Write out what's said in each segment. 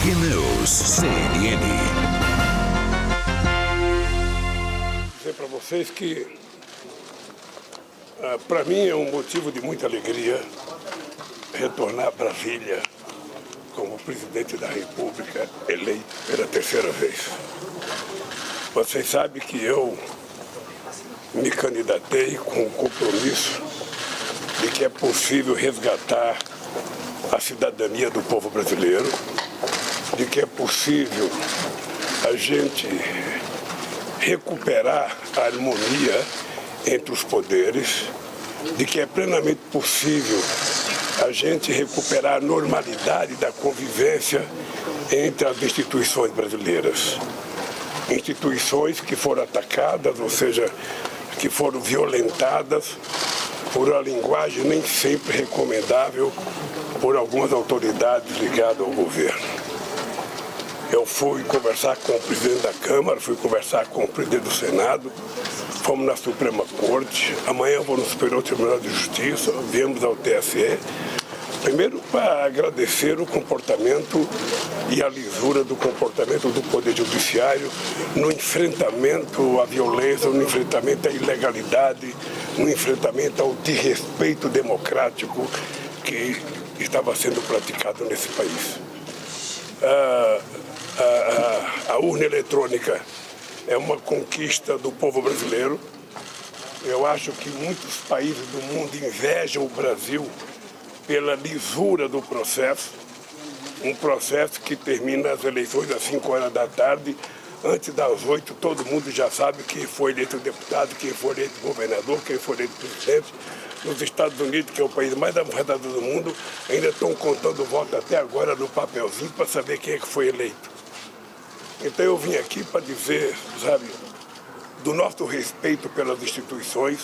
News CNN. Vou dizer para vocês que, para mim, é um motivo de muita alegria retornar a Brasília como presidente da República eleito pela terceira vez. Vocês sabem que eu me candidatei com o compromisso de que é possível resgatar a cidadania do povo brasileiro, de que é possível a gente recuperar a harmonia entre os poderes, de que é plenamente possível a gente recuperar a normalidade da convivência entre as instituições brasileiras. Instituições que foram atacadas, ou seja, que foram violentadas por uma linguagem nem sempre recomendável por algumas autoridades ligadas ao governo. Eu fui conversar com o presidente da Câmara, fui conversar com o presidente do Senado, fomos na Suprema Corte, amanhã vou no Superior Tribunal de Justiça, viemos ao TSE, primeiro para agradecer o comportamento e a lisura do comportamento do Poder Judiciário no enfrentamento à violência, no enfrentamento à ilegalidade, no enfrentamento ao desrespeito democrático que estava sendo praticado nesse país. A urna eletrônica é uma conquista do povo brasileiro. Eu acho que muitos países do mundo invejam o Brasil pela lisura do processo, um processo que termina as eleições às 5 horas da tarde, antes das 8 todo mundo já sabe quem foi eleito deputado, quem foi eleito governador, quem foi eleito presidente. Nos Estados Unidos, que é o país mais avançado do mundo, ainda estão contando voto até agora no papelzinho para saber quem é que foi eleito. Então eu vim aqui para dizer, sabe, do nosso respeito pelas instituições,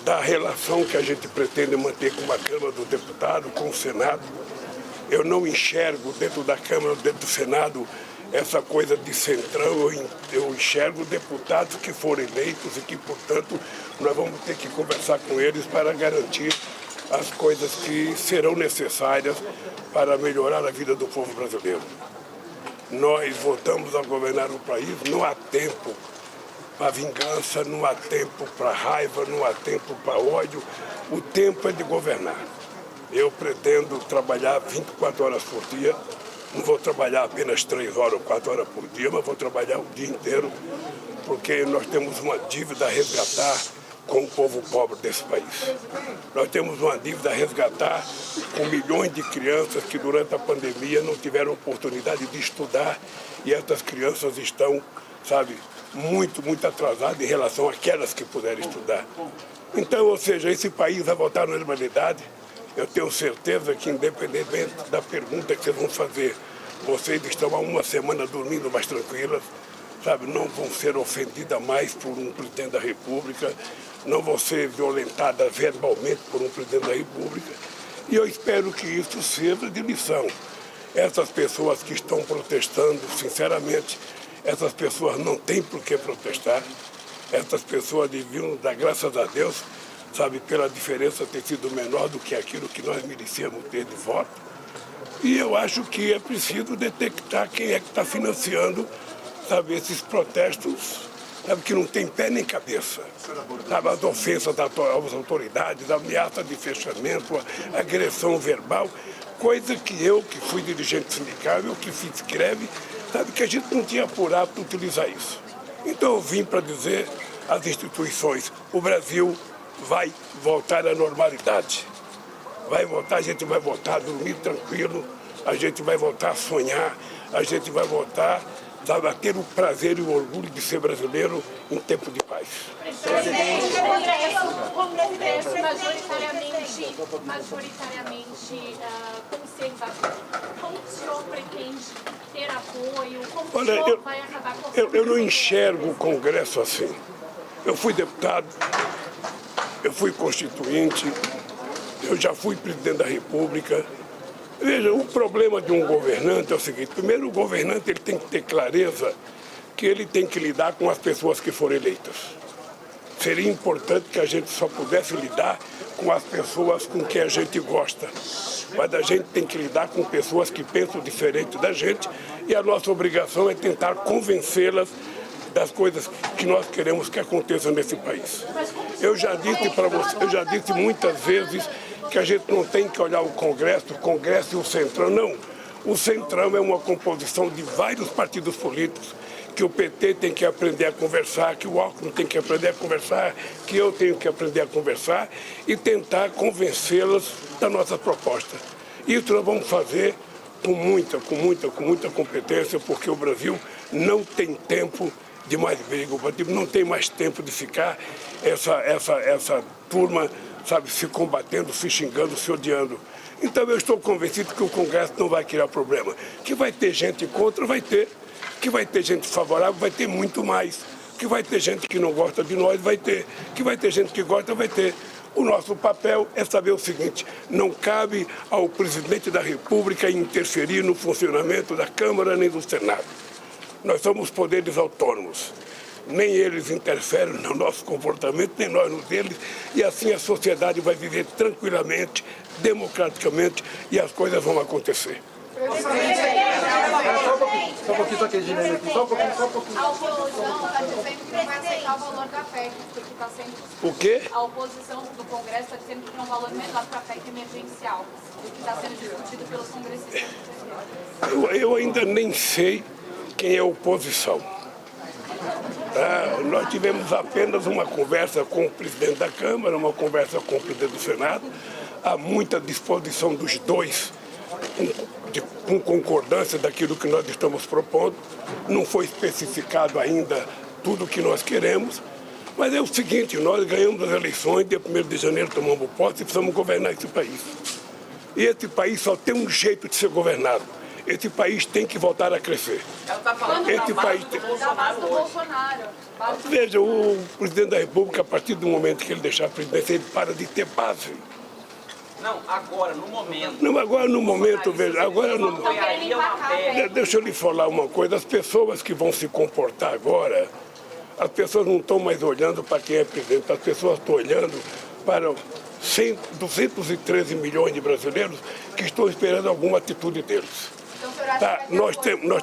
da relação que a gente pretende manter com a Câmara dos Deputados, com o Senado. Eu não enxergo dentro da Câmara, dentro do Senado, essa coisa de centrão. Eu enxergo deputados que foram eleitos e que, portanto, nós vamos ter que conversar com eles para garantir as coisas que serão necessárias para melhorar a vida do povo brasileiro. Nós voltamos a governar o país, não há tempo para vingança, não há tempo para raiva, não há tempo para ódio. O tempo é de governar. Eu pretendo trabalhar 24 horas por dia. Não vou trabalhar apenas 3 horas ou 4 horas por dia, mas vou trabalhar o dia inteiro, porque nós temos uma dívida a resgatar com o povo pobre desse país. Nós temos uma dívida a resgatar com milhões de crianças que durante a pandemia não tiveram oportunidade de estudar, e essas crianças estão, sabe, muito atrasadas em relação àquelas que puderam estudar. Então, ou seja, esse país vai voltar à normalidade. Eu tenho certeza que, independentemente da pergunta que vocês vão fazer, vocês estão há uma semana dormindo mais tranquilas, sabe? Não vão ser ofendidas mais por um presidente da República, não vão ser violentadas verbalmente por um presidente da República. E eu espero que isso sirva de lição. Essas pessoas que estão protestando, sinceramente, essas pessoas não têm por que protestar. Essas pessoas deviam dar graças a Deus, sabe, pela diferença ter sido menor do que aquilo que nós merecíamos ter de voto. E eu acho que é preciso detectar quem é que está financiando, sabe, esses protestos, sabe, que não tem pé nem cabeça. Sabe, as ofensas às autoridades, a ameaça de fechamento, a agressão verbal, coisa que eu, que fui dirigente sindical, eu que fiz greve, sabe, que a gente não tinha por hábito utilizar isso. Então eu vim para dizer às instituições, o Brasil vai voltar à normalidade. Vai voltar, a gente vai voltar a dormir tranquilo, a gente vai voltar a sonhar, a gente vai voltar, sabe, a ter o prazer e o orgulho de ser brasileiro em tempo de paz. Presidente, o Congresso majoritariamente conservador. Como o senhor pretende ter apoio? Como o senhor vai acabar com eu não enxergo o Congresso assim. Eu fui deputado, eu fui constituinte, eu já fui presidente da República. Veja, o problema de um governante é o seguinte: primeiro, o governante ele tem que ter clareza que ele tem que lidar com as pessoas que foram eleitas. seria importante que a gente só pudesse lidar com as pessoas com quem a gente gosta. Mas a gente tem que lidar com pessoas que pensam diferente da gente e a nossa obrigação é tentar convencê-las das coisas que nós queremos que aconteçam nesse país. Eu já disse para você, eu já disse muitas vezes que a gente não tem que olhar o Congresso e o Centrão, não. O Centrão é uma composição de vários partidos políticos, que o PT tem que aprender a conversar, que o Alckmin tem que aprender a conversar, que eu tenho que aprender a conversar e tentar convencê-las da nossa proposta. Isso nós vamos fazer com muita competência, porque o Brasil não tem tempo de mais briga, o Brasil não tem mais tempo de ficar essa turma, sabe, se combatendo, se xingando, se odiando. Então eu estou convencido que o Congresso não vai criar problema. Que vai ter gente contra, vai ter. Que vai ter gente favorável, vai ter muito mais. Que vai ter gente que não gosta de nós, vai ter. Que vai ter gente que gosta, vai ter. O nosso papel é saber o seguinte: não cabe ao presidente da República interferir no funcionamento da Câmara nem do Senado. Nós somos poderes autônomos. Nem eles interferem no nosso comportamento, nem nós no deles, e assim a sociedade vai viver tranquilamente, democraticamente, e as coisas vão acontecer. Só um pouquinho, só um pouquinho. A oposição está dizendo que não vai aceitar o valor da PEC, porque está sendo... O quê? A oposição do Congresso está dizendo que não é um valor menor para a PEC emergencial, o que está sendo discutido pelos congressistas. Eu ainda nem sei quem é a oposição. Nós tivemos apenas uma conversa com o presidente da Câmara, uma conversa com o presidente do Senado. Há muita disposição dos dois, com concordância daquilo que nós estamos propondo. Não foi especificado ainda tudo o que nós queremos, mas é o seguinte: nós ganhamos as eleições, dia 1º de janeiro tomamos posse e precisamos governar esse país. E esse país só tem um jeito de ser governado. Esse país tem que voltar a crescer. Ela está falando esse país tem... Da base do Bolsonaro. Veja, o presidente da República, a partir do momento que ele deixar a presidência, ele para de ter base. Não, agora, no momento. Não, agora no momento, veja, agora no momento. Deixa eu lhe falar uma coisa: as pessoas que vão se comportar agora, as pessoas não estão mais olhando para quem é presidente, as pessoas estão olhando para 213 milhões de brasileiros que estão esperando alguma atitude deles. Tá, nós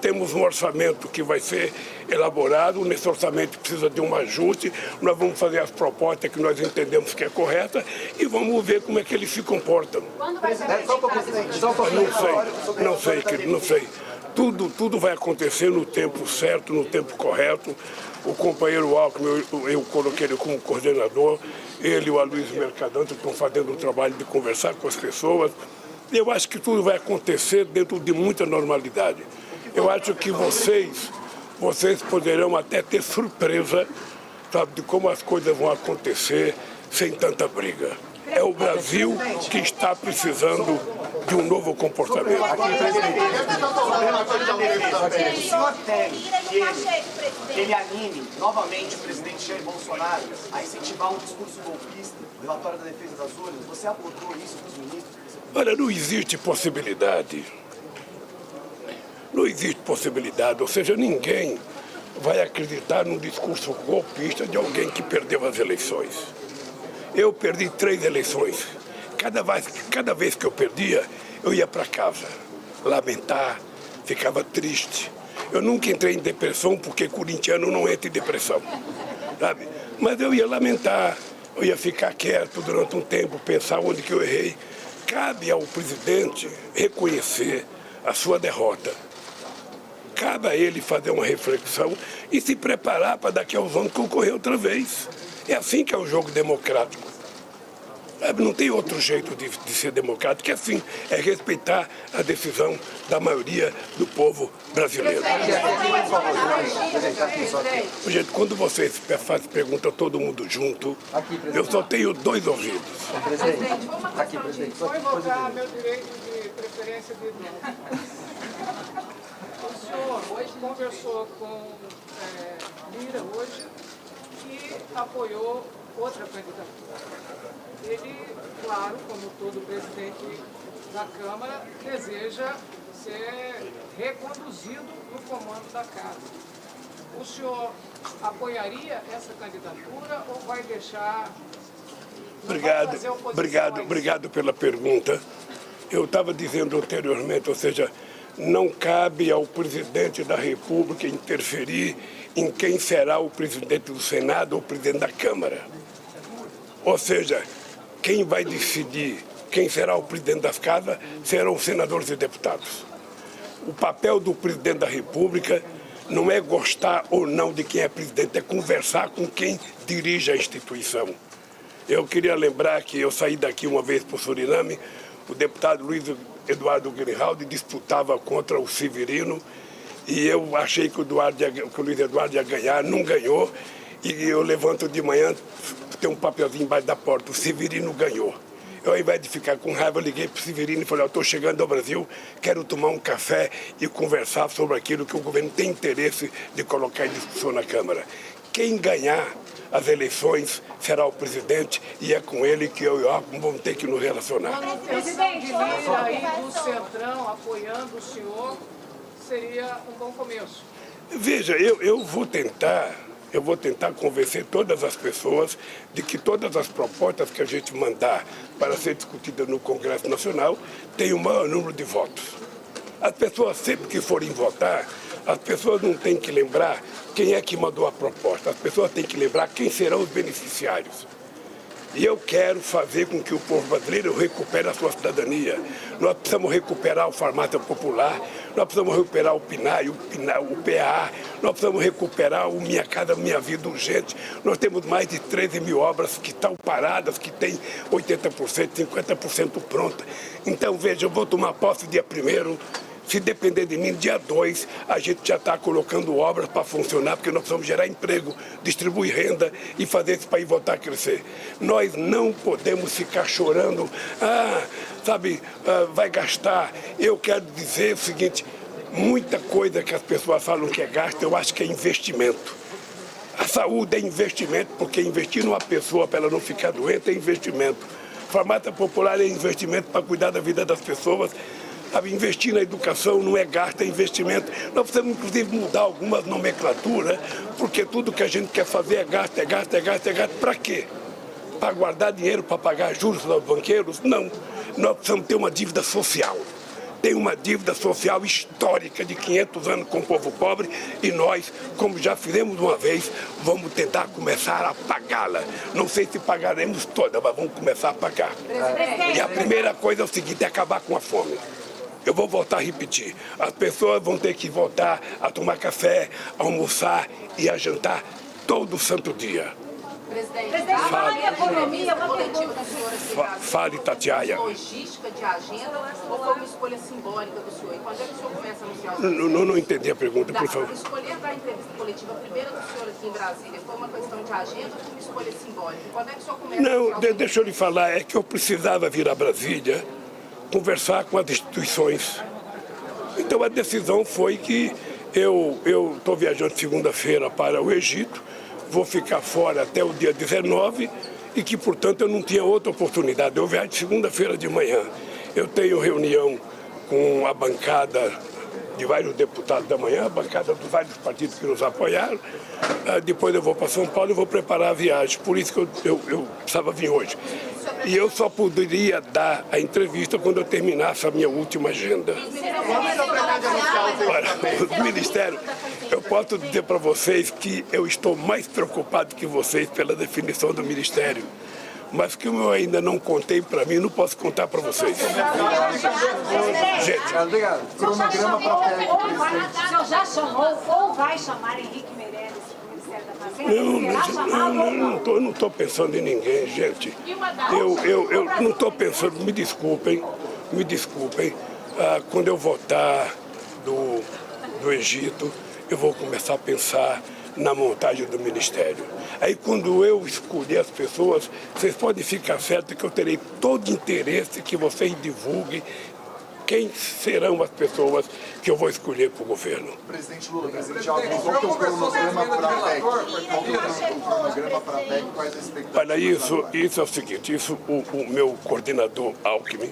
temos um orçamento que vai ser elaborado, nesse orçamento precisa de um ajuste, nós vamos fazer as propostas que nós entendemos que é correta e vamos ver como é que eles se comportam. Quando vai ser Não sei, querido, não sei. Tudo vai acontecer no tempo certo, no tempo correto. O companheiro Alckmin, eu coloquei ele como coordenador, ele e o Aloysio Mercadante estão fazendo um trabalho de conversar com as pessoas. Eu acho que tudo vai acontecer dentro de muita normalidade. Eu acho que vocês poderão até ter surpresa, sabe, de como as coisas vão acontecer sem tanta briga. É o Brasil que está precisando de um novo comportamento. O senhor tem que ele anime novamente o presidente Jair Bolsonaro a incentivar um discurso golpista, o relatório da defesa das urnas? Você abordou isso com os ministros? Olha, não existe possibilidade. Não existe possibilidade, ou seja, ninguém vai acreditar num discurso golpista de alguém que perdeu as eleições. Eu perdi 3 eleições. Cada vez que eu perdia, eu ia para casa lamentar, ficava triste. Eu nunca entrei em depressão, porque corintiano não entra em depressão, sabe? Mas eu ia lamentar, eu ia ficar quieto durante um tempo, pensar onde que eu errei. Cabe ao presidente reconhecer a sua derrota. Cabe a ele fazer uma reflexão e se preparar para daqui a uns anos concorrer outra vez. É assim que é o jogo democrático. Não tem outro jeito de ser democrático, é assim, é respeitar a decisão da maioria do povo brasileiro. Gente, quando vocês fazem pergunta todo mundo junto, eu só tenho 2 ouvidos. Vou invocar meu direito de preferência de não. O senhor hoje conversou com Lira hoje e apoiou outra candidatura. Ele, claro, como todo presidente da Câmara, deseja ser reconduzido no comando da Casa. o senhor apoiaria essa candidatura ou vai deixar... Obrigado pela pergunta. Eu estava dizendo anteriormente, ou seja, não cabe ao presidente da República interferir em quem será o presidente do Senado ou o presidente da Câmara. Ou seja, quem vai decidir quem será o presidente das casas serão os senadores e deputados. O papel do presidente da República não é gostar ou não de quem é presidente, é conversar com quem dirige a instituição. Eu queria lembrar que eu saí daqui uma vez para o Suriname, o deputado Luiz Eduardo Grijaldi disputava contra o Severino e eu achei que o Luiz Eduardo ia ganhar, não ganhou, e eu levanto de manhã, tem um papelzinho embaixo da porta, o Severino ganhou. Eu, ao invés de ficar com raiva, liguei para o Severino e falei, eu estou chegando ao Brasil, quero tomar um café e conversar sobre aquilo que o governo tem interesse de colocar em discussão na Câmara. Quem ganhar as eleições será o presidente e é com ele que eu e o Alckmin vamos ter que nos relacionar. A manutenção de Lira aí do Centrão apoiando o senhor seria um bom começo. Veja, eu vou tentar convencer todas as pessoas de que todas as propostas que a gente mandar para ser discutidas no Congresso Nacional têm o maior número de votos. As pessoas, sempre que forem votar, as pessoas não têm que lembrar quem é que mandou a proposta. As pessoas têm que lembrar quem serão os beneficiários. E eu quero fazer com que o povo brasileiro recupere a sua cidadania. Nós precisamos recuperar o farmácia popular, nós precisamos recuperar o PNAE, o PAA, nós precisamos recuperar o Minha Casa Minha Vida urgente. Nós temos mais de 13 mil obras que estão paradas, que têm 80%, 50% prontas. Então, veja, eu vou tomar posse dia 1º. Se depender de mim, dia 2, a gente já está colocando obras para funcionar, porque nós precisamos gerar emprego, distribuir renda e fazer esse país voltar a crescer. Nós não podemos ficar chorando, vai gastar. Eu quero dizer o seguinte, muita coisa que as pessoas falam que é gasto, eu acho que é investimento. A saúde é investimento, porque investir numa pessoa para ela não ficar doente é investimento. Farmácia popular é investimento para cuidar da vida das pessoas. Investir na educação não é gasto, é investimento. Nós precisamos, inclusive, mudar algumas nomenclaturas, porque tudo que a gente quer fazer é gasto, é gasto, é gasto, é gasto. Para quê? Para guardar dinheiro, para pagar juros aos banqueiros? Não. Nós precisamos ter uma dívida social. Tem uma dívida social histórica de 500 anos com o povo pobre e nós, como já fizemos uma vez, vamos tentar começar a pagá-la. Não sei se pagaremos toda, mas vamos começar a pagar. E a primeira coisa é o seguinte, é acabar com a fome. Eu vou voltar a repetir. As pessoas vão ter que voltar a tomar café, a almoçar e a jantar todo santo dia. Presidente, fale a economia coletiva do senhor. Fale, Tatiaia. Logística de agenda ou foi uma escolha simbólica do senhor? E quando é que o senhor começa a anunciar? Não entendi a pergunta, por favor. Escolher da entrevista coletiva primeira do senhor aqui em Brasília foi uma questão de agenda ou foi uma escolha simbólica? E quando é que o senhor começa a anunciar? Não, deixa eu lhe falar, é que eu precisava vir a Brasília conversar com as instituições. Então a decisão foi que eu estou viajando segunda-feira para o Egito, vou ficar fora até o dia 19 e que, portanto, eu não tinha outra oportunidade. Eu viajo segunda-feira de manhã. Eu tenho reunião com a bancada de vários deputados da manhã, a bancada dos vários partidos que nos apoiaram. Depois eu vou para São Paulo e vou preparar a viagem. Por isso que eu precisava vir hoje. E eu só poderia dar a entrevista quando eu terminasse a minha última agenda. Olha, o Ministério, eu posso dizer para vocês que eu estou mais preocupado que vocês pela definição do Ministério. Mas que eu ainda não contei para mim, não posso contar para vocês. Gente. Obrigado. Cronograma para PEC, presidente. O senhor já chamou ou vai chamar Henrique Meirelles para o Ministério da Fazenda? Não estou pensando em ninguém, gente. Eu não estou pensando, me desculpem. Quando eu voltar do Egito, eu vou começar a pensar na montagem do Ministério. Aí, quando eu escolher as pessoas, vocês podem ficar certos que eu terei todo interesse que vocês divulguem quem serão as pessoas que eu vou escolher para o governo. Presidente Lula, presidente Alckmin, qual que é o cronograma para a PEC? Qual que é o cronograma para a PEC? Quais as expectativas? Olha, isso é o seguinte, o meu coordenador Alckmin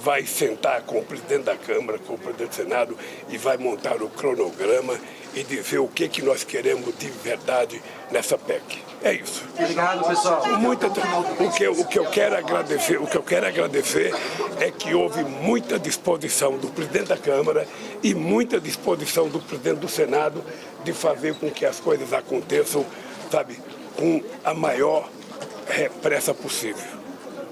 vai sentar com o presidente da Câmara, com o presidente do Senado e vai montar o cronograma e dizer o que nós queremos de verdade nessa PEC. É isso. Obrigado, pessoal. O que eu quero agradecer é que houve muita disposição do presidente da Câmara e muita disposição do presidente do Senado de fazer com que as coisas aconteçam, sabe, com a maior pressa possível.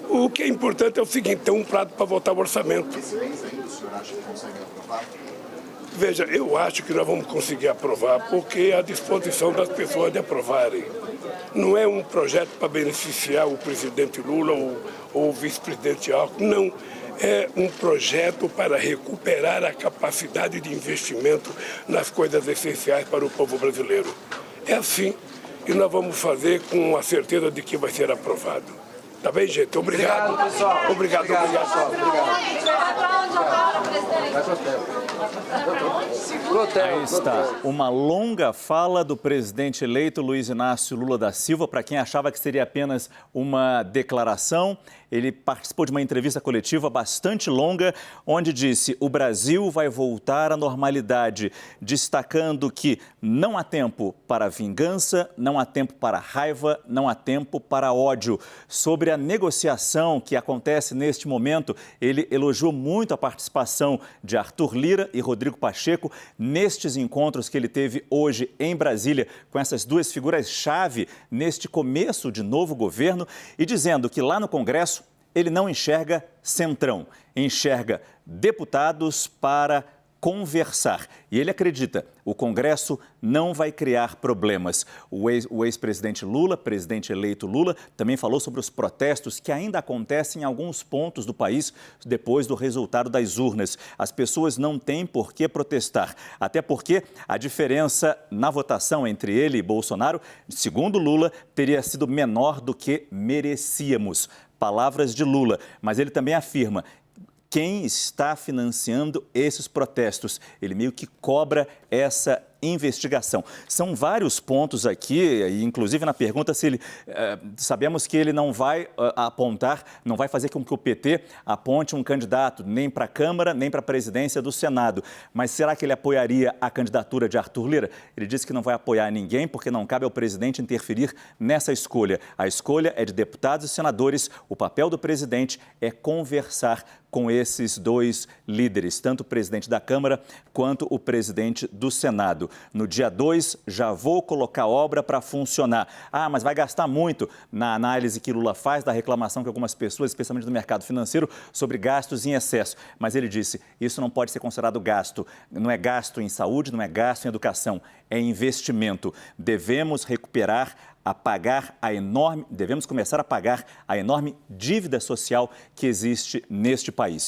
O que é importante é o seguinte, tem um prazo para votar o orçamento. Esse mês ainda o senhor acha que consegue aprovar? Veja, eu acho que nós vamos conseguir aprovar porque a disposição das pessoas de aprovarem. Não é um projeto para beneficiar o presidente Lula ou o vice-presidente Alckmin, não. É um projeto para recuperar a capacidade de investimento nas coisas essenciais para o povo brasileiro. É assim e nós vamos fazer com a certeza de que vai ser aprovado. Tá bem, gente? Obrigado. Obrigado, pessoal. Obrigado. pessoal. Aí está, uma longa fala do presidente eleito Luiz Inácio Lula da Silva. Para quem achava que seria apenas uma declaração, ele participou de uma entrevista coletiva bastante longa, onde disse: o Brasil vai voltar à normalidade, destacando que não há tempo para vingança, não há tempo para raiva, não há tempo para ódio. Sobre a negociação que acontece neste momento, ele elogiou muito a participação de Arthur Lira e Rodrigo Pacheco nestes encontros que ele teve hoje em Brasília com essas duas figuras-chave neste começo de novo governo, e dizendo que lá no Congresso ele não enxerga centrão, enxerga deputados para conversar. E ele acredita, o Congresso não vai criar problemas. O ex-presidente Lula, presidente eleito Lula, também falou sobre os protestos que ainda acontecem em alguns pontos do país depois do resultado das urnas. As pessoas não têm por que protestar, até porque a diferença na votação entre ele e Bolsonaro, segundo Lula, teria sido menor do que merecíamos. Palavras de Lula, mas ele também afirma quem está financiando esses protestos. Ele meio que cobra essa investigação. São vários pontos aqui, inclusive na pergunta se ele... sabemos que ele não vai apontar, não vai fazer com que o PT aponte um candidato nem para a Câmara, nem para a presidência do Senado. Mas será que ele apoiaria a candidatura de Arthur Lira? Ele disse que não vai apoiar ninguém porque não cabe ao presidente interferir nessa escolha. A escolha é de deputados e senadores. O papel do presidente é conversar com esses dois líderes, tanto o presidente da Câmara quanto o presidente do Senado. No dia 2, já vou colocar a obra para funcionar. Ah, mas vai gastar muito na análise que Lula faz da reclamação que algumas pessoas, especialmente do mercado financeiro, sobre gastos em excesso. Mas ele disse, isso não pode ser considerado gasto. Não é gasto em saúde, não é gasto em educação, é investimento. Devemos começar a pagar a enorme dívida social que existe neste país.